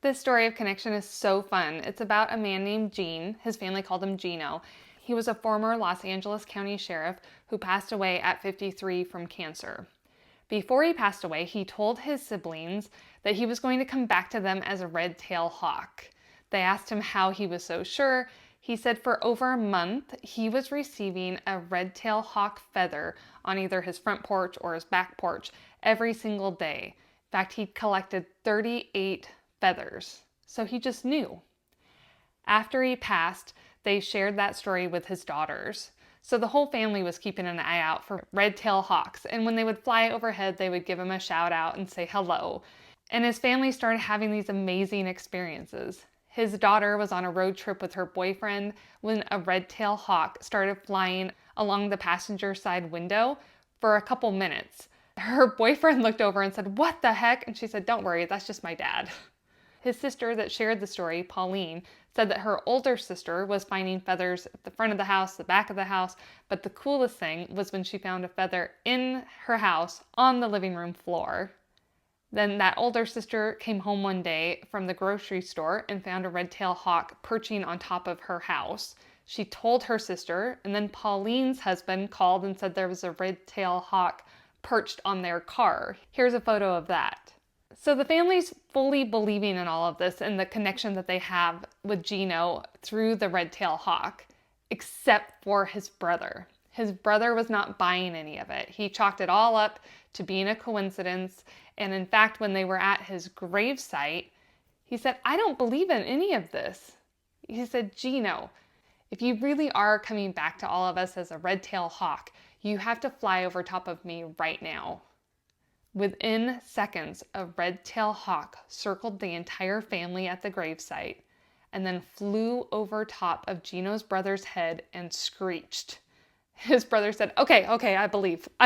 This story of connection is so fun. It's about a man named Gene. His family called him Gino. He was a former Los Angeles County sheriff who passed away at 53 from cancer. Before he passed away, he told his siblings that he was going to come back to them as a red-tailed hawk. They asked him how he was so sure. He said for over a month, he was receiving a red-tailed hawk feather on either his front porch or his back porch every single day. In fact, he collected 38 feathers, so he just knew. After he passed, they shared that story with his daughters. So the whole family was keeping an eye out for red-tailed hawks, and when they would fly overhead, they would give him a shout out and say hello. And his family started having these amazing experiences. His daughter was on a road trip with her boyfriend when a red-tailed hawk started flying along the passenger side window for a couple minutes. Her boyfriend looked over and said, "What the heck?" And she said, "Don't worry, that's just my dad." His sister that shared the story, Pauline, said that her older sister was finding feathers at the front of the house, the back of the house, but the coolest thing was when she found a feather in her house on the living room floor. Then that older sister came home one day from the grocery store and found a red-tailed hawk perching on top of her house. She told her sister, and then Pauline's husband called and said there was a red-tailed hawk perched on their car. Here's a photo of that. So the family's fully believing in all of this and the connection that they have with Gino through the red-tailed hawk, except for his brother. His brother was not buying any of it. He chalked it all up to being a coincidence. And in fact, when they were at his gravesite, he said, "I don't believe in any of this." He said, "Gino, if you really are coming back to all of us as a red-tailed hawk, you have to fly over top of me right now." Within seconds, a red-tailed hawk circled the entire family at the gravesite and then flew over top of Gino's brother's head and screeched. His brother said, okay, I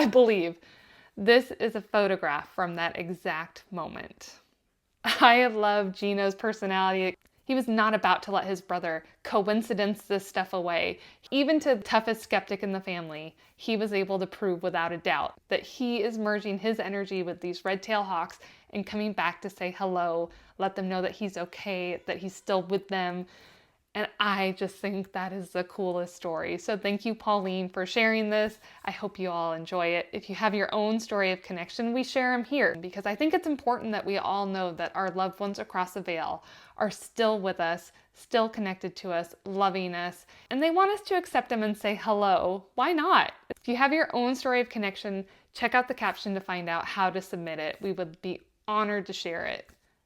believe. This is a photograph from that exact moment. I love Gino's personality. He was not about to let his brother coincidence this stuff away. Even to the toughest skeptic in the family, he was able to prove without a doubt that he is merging his energy with these red-tailed hawks and coming back to say hello, let them know that he's okay, that he's still with them. And I just think that is the coolest story. So thank you, Pauline, for sharing this. I hope you all enjoy it. If you have your own story of connection, we share them here because I think it's important that we all know that our loved ones across the veil are still with us, still connected to us, loving us, and they want us to accept them and say hello. Why not? If you have your own story of connection, check out the caption to find out how to submit it. We would be honored to share it.